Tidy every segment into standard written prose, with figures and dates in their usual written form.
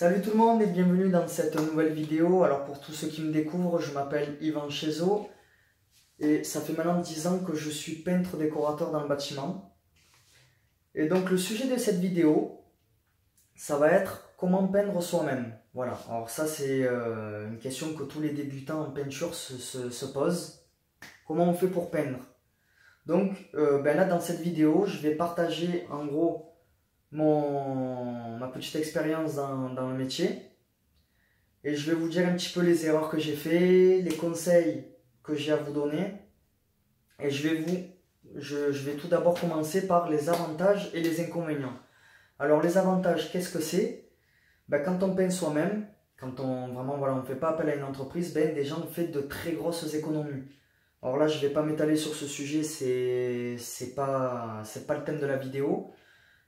Salut tout le monde et bienvenue dans cette nouvelle vidéo. Alors pour tous ceux qui me découvrent, je m'appelle Yvan Chezo et ça fait maintenant 10 ans que je suis peintre décorateur dans le bâtiment. Et donc le sujet de cette vidéo, ça va être comment peindre soi-même. Voilà, alors ça c'est une question que tous les débutants en peinture se posent. Comment on fait pour peindre? Donc là dans cette vidéo, je vais partager en gros ma petite expérience dans le métier et je vais vous dire un petit peu les erreurs que j'ai fait, les conseils que j'ai à vous donner et je vais tout d'abord commencer par les avantages et les inconvénients. Alors les avantages, qu'est-ce que c'est? Quand on peint soi-même, quand on ne fait pas appel à une entreprise, déjà on fait de très grosses économies. Alors là je ne vais pas m'étaler sur ce sujet, c'est pas le thème de la vidéo.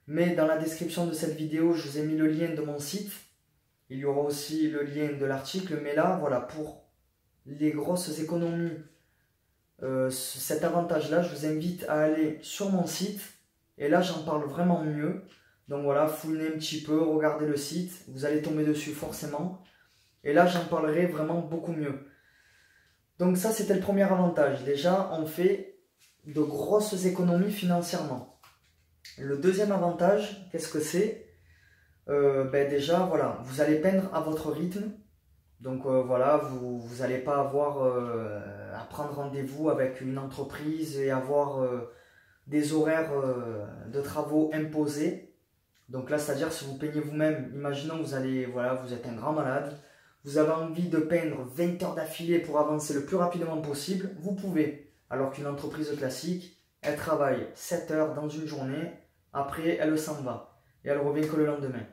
Mais dans la description de cette vidéo, je vous ai mis le lien de mon site. Il y aura aussi le lien de l'article. Mais là, voilà, pour les grosses économies, cet avantage-là, je vous invite à aller sur mon site. Et là, j'en parle vraiment mieux. Donc voilà, fouinez un petit peu, regardez le site. Vous allez tomber dessus forcément. Et là, j'en parlerai vraiment beaucoup mieux. Donc ça, c'était le premier avantage. Déjà, on fait de grosses économies financièrement. Le deuxième avantage, qu'est-ce que c'est? Déjà, voilà, vous allez peindre à votre rythme. Donc voilà, vous n'allez pas avoir à prendre rendez-vous avec une entreprise et avoir des horaires de travaux imposés. Donc là, c'est-à-dire si vous peignez vous-même, imaginons vous êtes un grand malade, vous avez envie de peindre 20 heures d'affilée pour avancer le plus rapidement possible, vous pouvez. Alors qu'une entreprise classique, elle travaille 7 heures dans une journée, après elle s'en va et elle revient que le lendemain.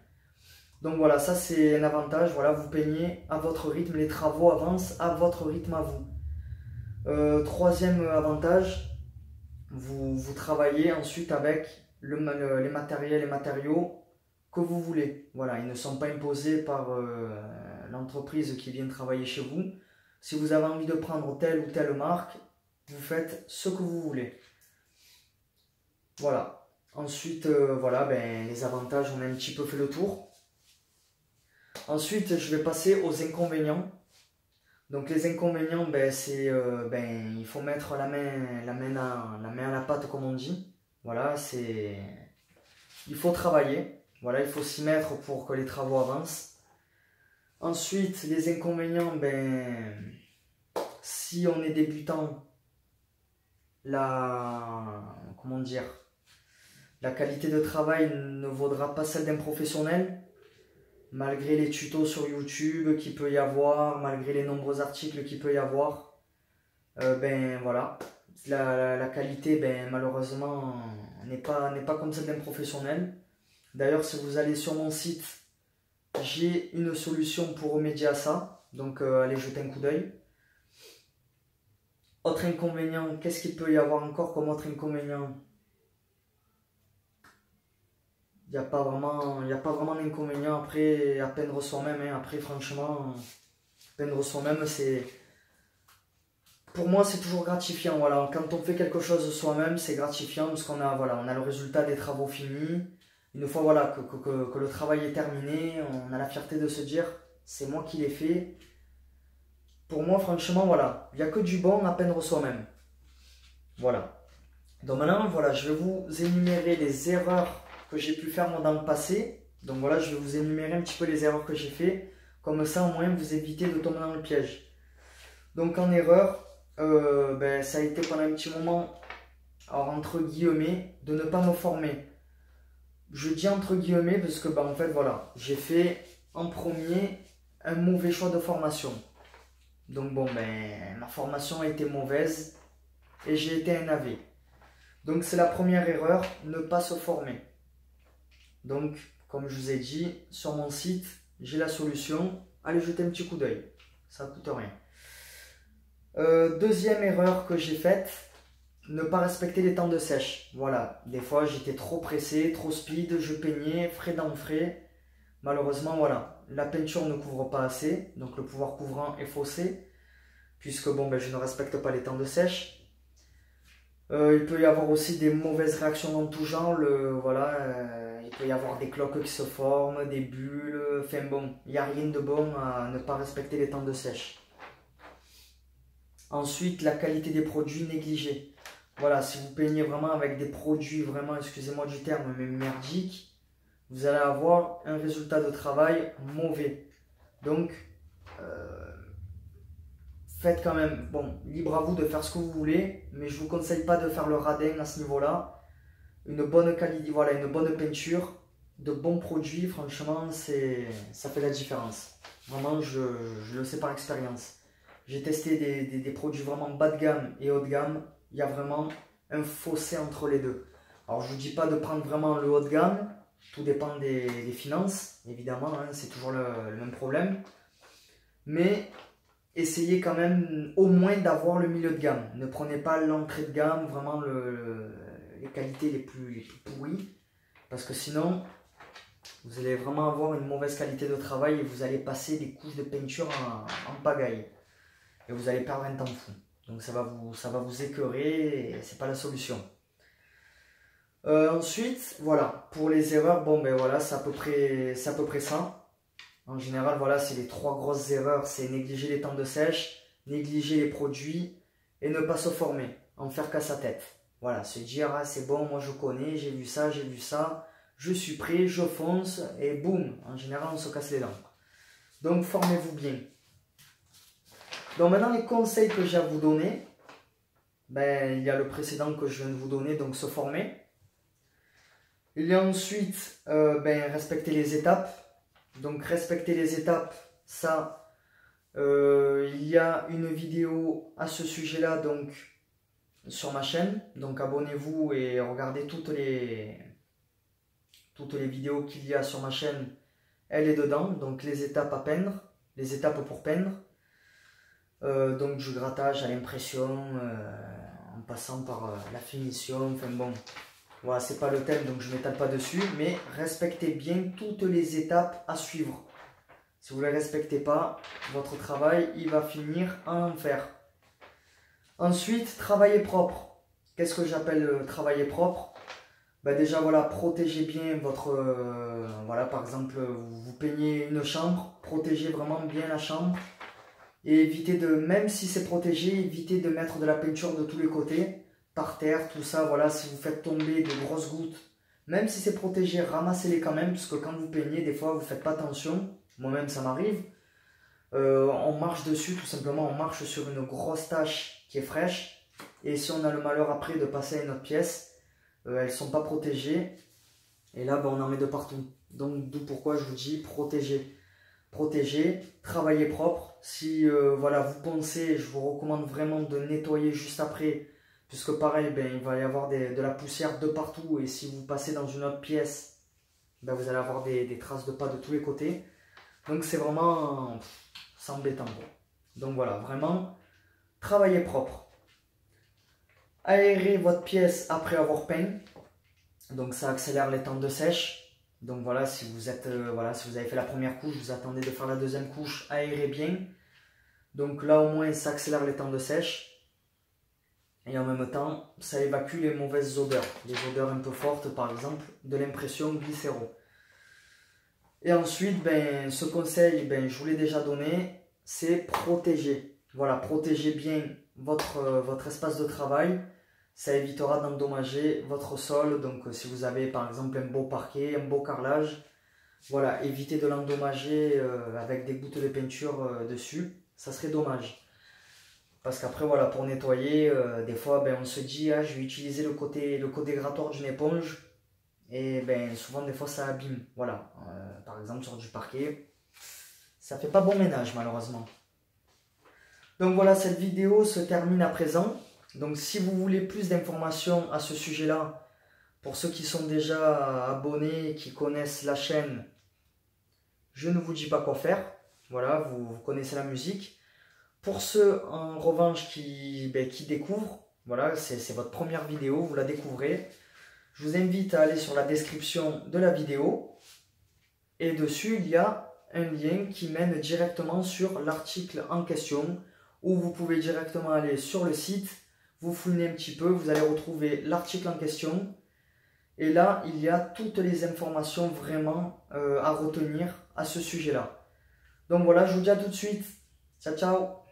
Donc voilà, ça c'est un avantage, voilà, vous peignez à votre rythme, les travaux avancent à votre rythme à vous. Troisième avantage, vous travaillez ensuite avec les matériaux que vous voulez. Voilà, ils ne sont pas imposés par l'entreprise qui vient travailler chez vous. Si vous avez envie de prendre telle ou telle marque, vous faites ce que vous voulez. Voilà. Ensuite, les avantages, on a un petit peu fait le tour. Ensuite, je vais passer aux inconvénients. Donc les inconvénients, il faut mettre la main à la pâte comme on dit. Voilà, il faut travailler. Voilà, il faut s'y mettre pour que les travaux avancent. Ensuite, les inconvénients, si on est débutant, la qualité de travail ne vaudra pas celle d'un professionnel, malgré les tutos sur YouTube qu'il peut y avoir, malgré les nombreux articles qu'il peut y avoir. Voilà, la qualité, malheureusement, n'est pas comme celle d'un professionnel. D'ailleurs, si vous allez sur mon site, j'ai une solution pour remédier à ça. Donc, allez jeter un coup d'œil. Autre inconvénient, qu'est-ce qu'il peut y avoir encore comme autre inconvénient? Il n'y a pas vraiment d'inconvénient après à peindre soi-même. Après, franchement, peindre soi-même, pour moi, c'est toujours gratifiant. Voilà. Quand on fait quelque chose soi-même, c'est gratifiant parce qu'on a, on a le résultat des travaux finis. Une fois que le travail est terminé, on a la fierté de se dire, c'est moi qui l'ai fait. Pour moi, franchement, voilà, il n'y a que du bon à peindre soi-même. Voilà. Donc maintenant, voilà, je vais vous énumérer les erreurs que j'ai pu faire moi dans le passé. Donc voilà, je vais vous énumérer un petit peu les erreurs que j'ai fait. Comme ça, au moins, vous évitez de tomber dans le piège. Donc en erreur, ça a été pendant un petit moment, alors entre guillemets, de ne pas me former. Je dis entre guillemets parce que, en fait, voilà, j'ai fait en premier un mauvais choix de formation. Donc bon, ma formation a été mauvaise et j'ai été un navet. Donc c'est la première erreur, ne pas se former. Donc, comme je vous ai dit, sur mon site, j'ai la solution. Allez jeter un petit coup d'œil, ça ne coûte rien. Deuxième erreur que j'ai faite, ne pas respecter les temps de sèche. Voilà, des fois j'étais trop pressé, trop speed, je peignais, frais dans frais. Malheureusement, voilà, la peinture ne couvre pas assez, donc le pouvoir couvrant est faussé, puisque je ne respecte pas les temps de sèche. Il peut y avoir aussi des mauvaises réactions dans tout genre. Il peut y avoir des cloques qui se forment, des bulles, enfin bon, il n'y a rien de bon à ne pas respecter les temps de sèche. Ensuite, la qualité des produits négligée. Voilà, si vous peignez vraiment avec des produits vraiment, excusez-moi du terme, mais merdiques, vous allez avoir un résultat de travail mauvais. Donc, faites quand même, bon, libre à vous de faire ce que vous voulez, mais je ne vous conseille pas de faire le radin à ce niveau-là. Une bonne qualité, voilà, une bonne peinture, de bons produits, franchement, ça fait la différence. Vraiment, je le sais par expérience. J'ai testé des produits vraiment bas de gamme et haut de gamme. Il y a vraiment un fossé entre les deux. Alors, je ne vous dis pas de prendre vraiment le haut de gamme. Tout dépend des finances, évidemment. Hein, c'est toujours le même problème. Mais essayez quand même au moins d'avoir le milieu de gamme. Ne prenez pas l'entrée de gamme, vraiment les qualités les plus pourries. Parce que sinon, vous allez vraiment avoir une mauvaise qualité de travail et vous allez passer des couches de peinture en pagaille. Et vous allez perdre un temps fou. Donc ça va vous écœurer et c'est pas la solution. Ensuite, voilà, pour les erreurs, bon ben voilà, c'est à peu près ça. En général, voilà, c'est les 3 grosses erreurs, c'est négliger les temps de sèche, négliger les produits et ne pas se former, en faire qu'à sa tête. Voilà, se dire, ah c'est bon, moi je connais, j'ai vu ça, je suis prêt, je fonce et boum, en général on se casse les dents. Donc formez-vous bien. Donc maintenant les conseils que j'ai à vous donner, ben, il y a le précédent que je viens de vous donner, donc se former. Il y a ensuite respecter les étapes. Donc respecter les étapes, ça, il y a une vidéo à ce sujet-là donc sur ma chaîne. Donc abonnez-vous et regardez toutes les vidéos qu'il y a sur ma chaîne. Elle est dedans, donc les étapes à peindre, les étapes pour peindre. Donc du grattage à l'impression, en passant par la finition, enfin bon. Voilà, c'est pas le thème, donc je ne m'étale pas dessus, mais respectez bien toutes les étapes à suivre. Si vous ne les respectez pas, votre travail, il va finir en enfer. Ensuite, travailler propre. Qu'est-ce que j'appelle travailler propre? Ben déjà, voilà, protégez bien votre... voilà, par exemple, vous peignez une chambre, protégez vraiment bien la chambre. Et évitez de, même si c'est protégé, évitez de mettre de la peinture de tous les côtés. Par terre, tout ça, voilà, si vous faites tomber de grosses gouttes, même si c'est protégé, ramassez-les quand même, parce que quand vous peignez, des fois, vous ne faites pas attention, moi-même ça m'arrive, on marche dessus, tout simplement, on marche sur une grosse tache qui est fraîche, et si on a le malheur après de passer à une autre pièce, elles ne sont pas protégées, et là, ben, on en met de partout. Donc, d'où pourquoi je vous dis, protégez, travaillez propre. Si voilà, vous poncez, je vous recommande vraiment de nettoyer juste après, puisque pareil, ben, il va y avoir de la poussière de partout, et si vous passez dans une autre pièce, ben, vous allez avoir des traces de pas de tous les côtés. Donc c'est vraiment c'est embêtant. Donc voilà, vraiment, travaillez propre. Aérez votre pièce après avoir peint. Donc ça accélère les temps de sèche. Donc voilà, si vous êtes voilà, si vous avez fait la première couche, vous attendez de faire la deuxième couche, aérez bien. Donc là au moins ça accélère les temps de sèche. Et en même temps, ça évacue les mauvaises odeurs. Les odeurs un peu fortes, par exemple, de l'impression glycéro. Et ensuite, ben, ce conseil, ben, je vous l'ai déjà donné, c'est protéger. Voilà, protégez bien votre espace de travail. Ça évitera d'endommager votre sol. Donc, si vous avez, par exemple, un beau parquet, un beau carrelage, voilà, évitez de l'endommager avec des gouttes de peinture dessus. Ça serait dommage. Parce qu'après, voilà, pour nettoyer, des fois, ben, on se dit, ah, je vais utiliser le côté grattoir d'une éponge. Et ben, souvent, des fois, ça abîme. Voilà, par exemple, sur du parquet. Ça fait pas bon ménage, malheureusement. Donc voilà, cette vidéo se termine à présent. Donc si vous voulez plus d'informations à ce sujet-là, pour ceux qui sont déjà abonnés et qui connaissent la chaîne, je ne vous dis pas quoi faire. Voilà, vous connaissez la musique. Pour ceux en revanche qui découvrent, voilà, c'est votre première vidéo, vous la découvrez. Je vous invite à aller sur la description de la vidéo. Et dessus, il y a un lien qui mène directement sur l'article en question, où vous pouvez directement aller sur le site, vous fouinez un petit peu, vous allez retrouver l'article en question. Et là, il y a toutes les informations vraiment à retenir à ce sujet-là. Donc voilà, je vous dis à tout de suite. Ciao, ciao!